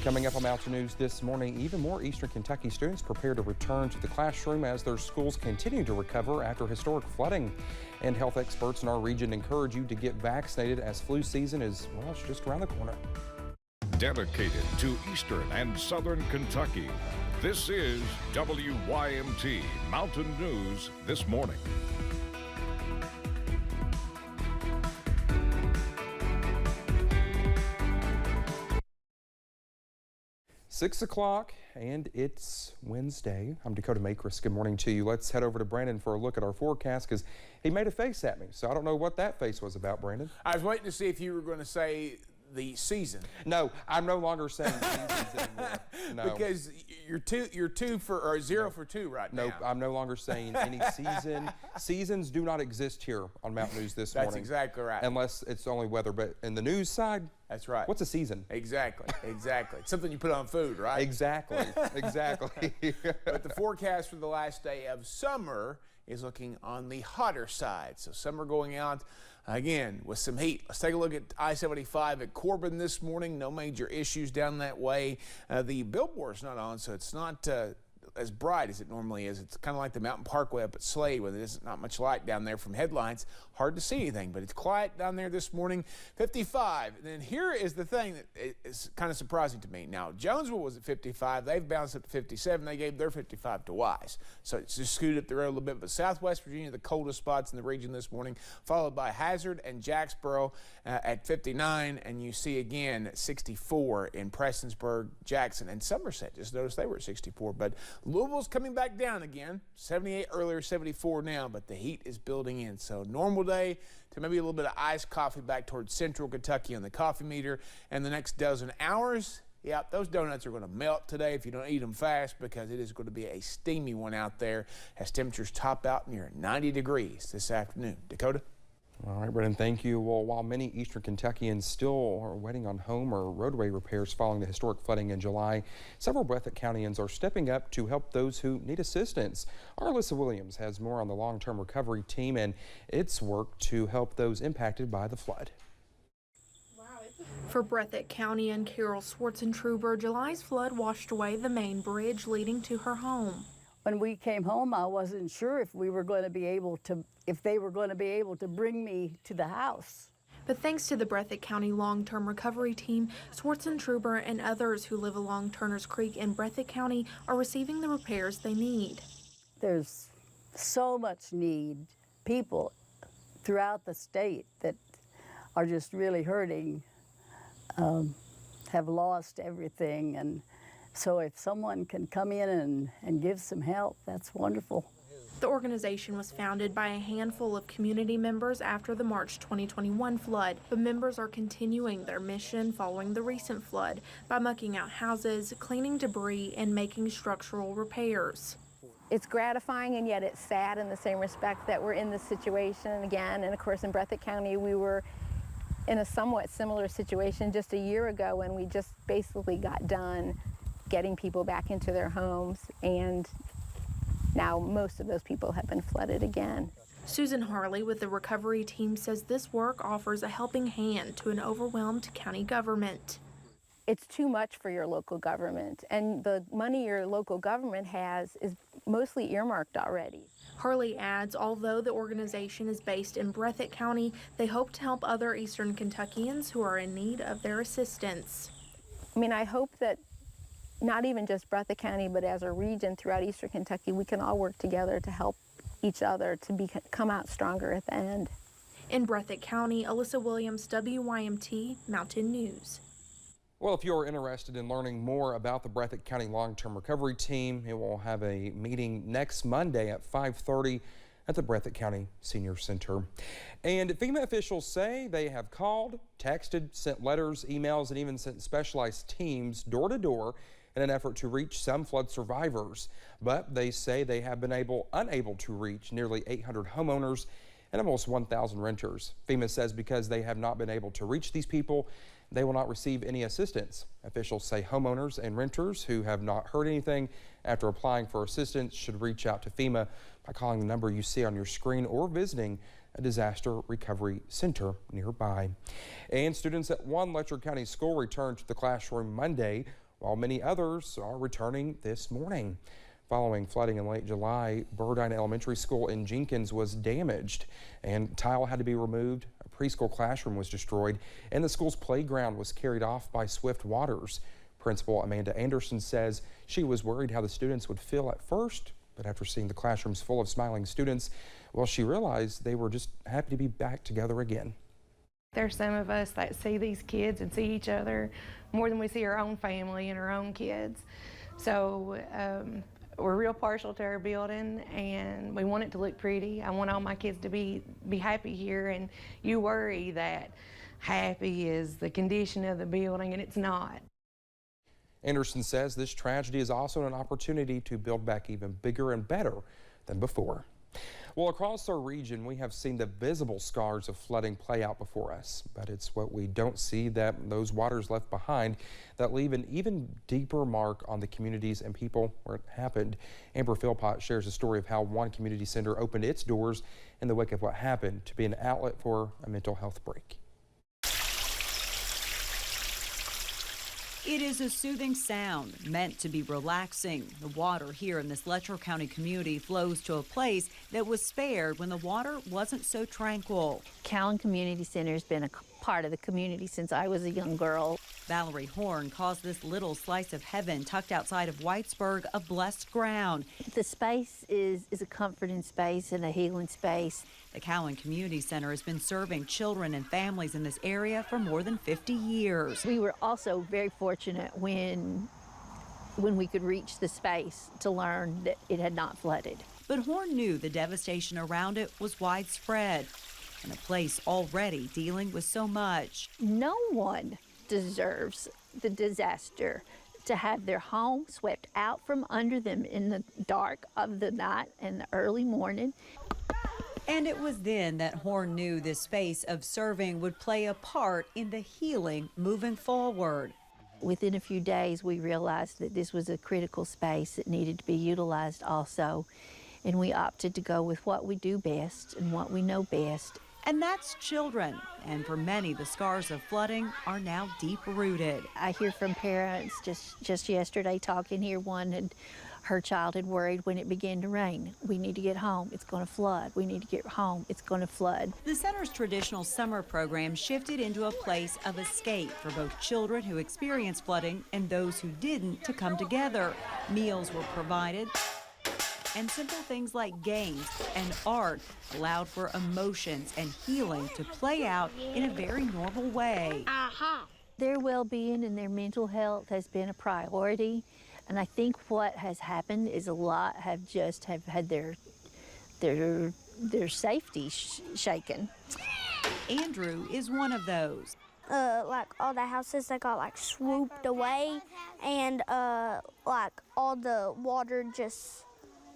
Coming up on Mountain News this morning, even more Eastern Kentucky students prepare to return to the classroom as their schools continue to recover after historic flooding. And health experts in our region encourage you to get vaccinated as flu season is, well, it's just around the corner. Dedicated to Eastern and Southern Kentucky, this is WYMT Mountain News this morning. 6 o'clock, and it's Wednesday. I'm Dakota Makris. Good morning to you. Let's head over to Brandon for a look at our forecast because he made a face at me. So I don't know what that face was about, Brandon. I was waiting to see if you were going to say the season. No, I'm no longer saying seasons anymore. No. Because you're 0 for 2 right now. Nope, I'm no longer saying any season. Seasons do not exist here on Mountain News this morning. That's exactly right. Unless it's only weather. But in the news side, that's right. What's a season? Exactly. It's something you put on food, right? Exactly. But the forecast for the last day of summer is looking on the hotter side. So summer going out again with some heat. Let's take a look at I-75 at Corbin this morning. No major issues down that way. The billboard's not on, so it's not as bright as it normally is. It's kind of like the Mountain Parkway up at Slade, where there's not much light down there from headlights. Hard to see anything, but it's quiet down there this morning. 55. And then here is the thing that is kind of surprising to me. Now, Jonesville was at 55. They've bounced up to 57. They gave their 55 to Wise. So it's just scooted up the road a little bit. But Southwest Virginia, the coldest spots in the region this morning, followed by Hazard and Jacksboro at 59. And you see again 64 in Prestonsburg, Jackson, and Somerset. Just notice they were at 64. But Louisville's coming back down again. 78 earlier, 74 now, but the heat is building in. So normal day to maybe a little bit of iced coffee back towards central Kentucky on the coffee meter. And the next dozen hours, yep, those donuts are going to melt today if you don't eat them fast, because it is going to be a steamy one out there as temperatures top out near 90 degrees this afternoon. Dakota? All right, Brendan, thank you. Well, while many Eastern Kentuckians still are waiting on home or roadway repairs following the historic flooding in July, several Breathitt Countyans are stepping up to help those who need assistance. Our Alyssa Williams has more on the long-term recovery team and its work to help those impacted by the flood. For Breathitt County and Carol Swartzentruber, July's flood washed away the main bridge leading to her home. When we came home, I wasn't sure if we were going to be able to, if they were going to be able to bring me to the house. But thanks to the Breathitt County Long-Term Recovery Team, Swartzentruber and others who live along Turner's Creek in Breathitt County are receiving the repairs they need. There's so much need. People throughout the state that are just really hurting, have lost everything, and so if someone can come in and give some help, that's wonderful. The organization was founded by a handful of community members after the March 2021 flood, but members are continuing their mission following the recent flood by mucking out houses, cleaning debris, and making structural repairs. It's gratifying, and yet it's sad in the same respect that we're in this situation again. And of course, in Breathitt County, we were in a somewhat similar situation just a year ago when we just basically got done getting people back into their homes, and now most of those people have been flooded again. Susan Harley with the recovery team says this work offers a helping hand to an overwhelmed county government. It's too much for your local government, and the money your local government has is mostly earmarked already. Harley adds, although the organization is based in Breathitt County, they hope to help other Eastern Kentuckians who are in need of their assistance. I mean, I hope that not even just Breathitt County, but as a region throughout Eastern Kentucky, we can all work together to help each other to come out stronger at the end. In Breathitt County, Alyssa Williams, WYMT Mountain News. Well, if you're interested in learning more about the Breathitt County Long-Term Recovery Team, it will have a meeting next Monday at 5:30 at the Breathitt County Senior Center. And FEMA officials say they have called, texted, sent letters, emails, and even sent specialized teams door to door in an effort to reach some flood survivors. But they say they have been unable to reach nearly 800 homeowners and almost 1,000 renters. FEMA says because they have not been able to reach these people, they will not receive any assistance. Officials say homeowners and renters who have not heard anything after applying for assistance should reach out to FEMA by calling the number you see on your screen or visiting a disaster recovery center nearby. And students at one Letcher County school returned to the classroom Monday. while many others are returning this morning. Following flooding in late July, Burdine Elementary School in Jenkins was damaged and tile had to be removed. A preschool classroom was destroyed and the school's playground was carried off by swift waters. Principal Amanda Anderson says she was worried how the students would feel at first, but after seeing the classrooms full of smiling students, well, she realized they were just happy to be back together again. There's some of us that see these kids and see each other more than we see our own family and our own kids. So we're real partial to our building and we want it to look pretty. I want all my kids to be happy here, and you worry that happy is the condition of the building, and it's not. Anderson says this tragedy is also an opportunity to build back even bigger and better than before. Well, across our region, we have seen the visible scars of flooding play out before us, but it's what we don't see, that those waters left behind, that leave an even deeper mark on the communities and people where it happened. Amber Philpott shares a story of how one community center opened its doors in the wake of what happened to be an outlet for a mental health break. It is a soothing sound meant to be relaxing. The water here in this Letcher County community flows to a place that was spared when the water wasn't so tranquil. Cowan Community Center has been a part of the community since I was a young girl. Valerie Horn calls this little slice of heaven tucked outside of Whitesburg a blessed ground. The space is a comforting space and a healing space. The Cowan Community Center has been serving children and families in this area for more than 50 years. We were also very fortunate when we could reach the space to learn that it had not flooded. But Horn knew the devastation around it was widespread, and a place already dealing with so much. No one deserves the disaster to have their home swept out from under them in the dark of the night and the early morning. And it was then that Horn knew this space of serving would play a part in the healing moving forward. Within a few days, we realized that this was a critical space that needed to be utilized also. And we opted to go with what we do best and what we know best. And that's children. And for many, the scars of flooding are now deep rooted. I hear from parents just yesterday talking here, her child had worried when it began to rain. We need to get home, it's going to flood. We need to get home, it's going to flood. The center's traditional summer program shifted into a place of escape for both children who experienced flooding and those who didn't to come together. Meals were provided, and simple things like games and art allowed for emotions and healing to play out in a very normal way. Their well-being and their mental health has been a priority. And I think what has happened is a lot have had their safety shaken. Andrew is one of those. Like all the houses that got like swooped away, and like all the water just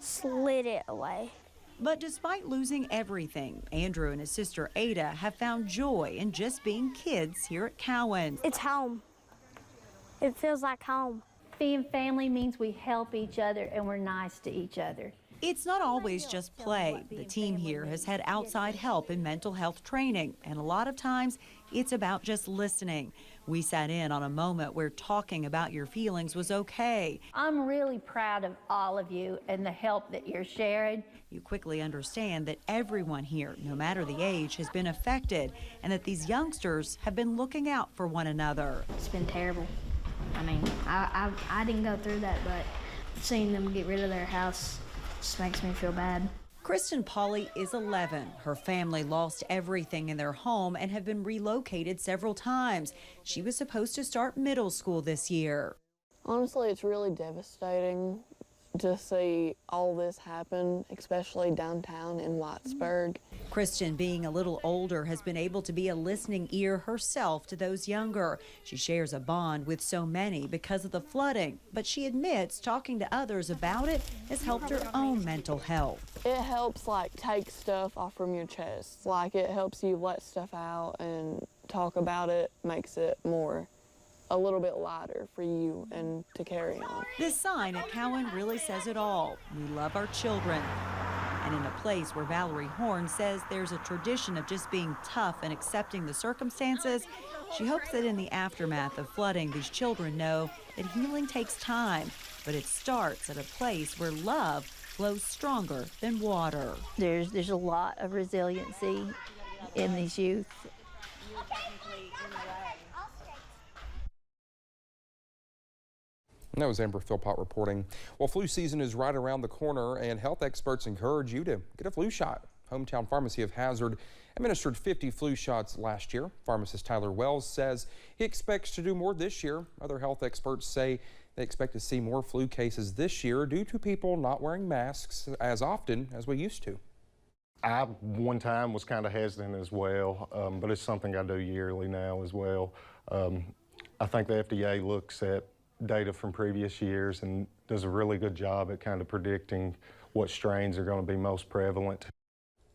slid it away. But despite losing everything, Andrew and his sister Ada have found joy in just being kids here at Cowan. It's home. It feels like home. Being family means we help each other and we're nice to each other. It's not always just play. The team here has had outside help in mental health training, and a lot of times it's about just listening. We sat in on a moment where talking about your feelings was okay. I'm really proud of all of you and the help that you're sharing. You quickly understand that everyone here, no matter the age, has been affected, and that these youngsters have been looking out for one another. It's been terrible. I mean, I didn't go through that, but seeing them get rid of their house just makes me feel bad. Kristen Pauley is 11. Her family lost everything in their home and have been relocated several times. She was supposed to start middle school this year. Honestly, it's really devastating to see all this happen, especially downtown in Whitesburg. Kristen, being a little older, has been able to be a listening ear herself to those younger. She shares a bond with so many because of the flooding, but she admits talking to others about it has helped her own mental health. It helps take stuff off from your chest. It helps you let stuff out and talk about it, makes it a little bit lighter for you and to carry on. This sign at Cowan really says it all. We love our children And in a place where Valerie Horn says there's a tradition of just being tough and accepting the circumstances, she hopes that in the aftermath of flooding, these children know that healing takes time, but it starts at a place where love flows stronger than water. There's a lot of resiliency in these youth. And that was Amber Philpott reporting. Well, flu season is right around the corner, and health experts encourage you to get a flu shot. Hometown Pharmacy of Hazard administered 50 flu shots last year. Pharmacist Tyler Wells says he expects to do more this year. Other health experts say they expect to see more flu cases this year due to people not wearing masks as often as we used to. I, one time, was kind of hesitant as well, but it's something I do yearly now as well. I think the FDA looks at data from previous years and does a really good job at kind of predicting what strains are going to be most prevalent.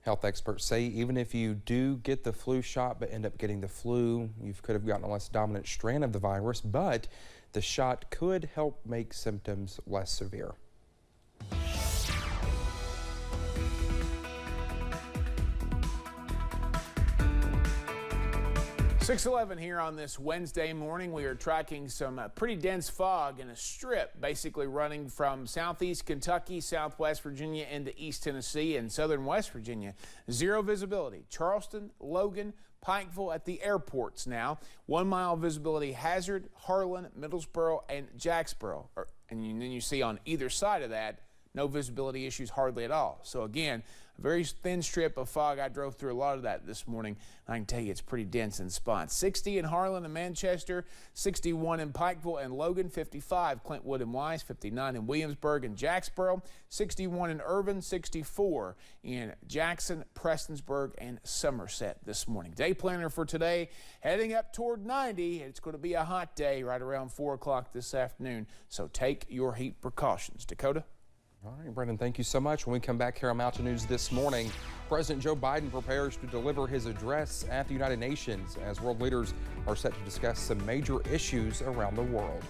Health experts say even if you do get the flu shot but end up getting the flu, you could have gotten a less dominant strand of the virus, but the shot could help make symptoms less severe. 6:11 here on this Wednesday morning. We are tracking some pretty dense fog in a strip basically running from southeast Kentucky, southwest Virginia into East Tennessee and southern West Virginia. Zero visibility. Charleston, Logan, Pikeville at the airports now. 1 mile visibility Hazard, Harlan, Middlesboro, and Jacksboro. And then you see on either side of that, no visibility issues hardly at all. So again, a very thin strip of fog. I drove through a lot of that this morning. I can tell you it's pretty dense in spots. 60 in Harlan and Manchester, 61 in Pikeville and Logan, 55 Clintwood and Wise, 59 in Williamsburg and Jacksboro, 61 in Irvin, 64 in Jackson, Prestonsburg, and Somerset this morning. Day planner for today, heading up toward 90. It's going to be a hot day right around 4 o'clock this afternoon, so take your heat precautions. Dakota? All right, Brendan, thank you so much. When we come back here on Mountain News this morning, President Joe Biden prepares to deliver his address at the United Nations as world leaders are set to discuss some major issues around the world.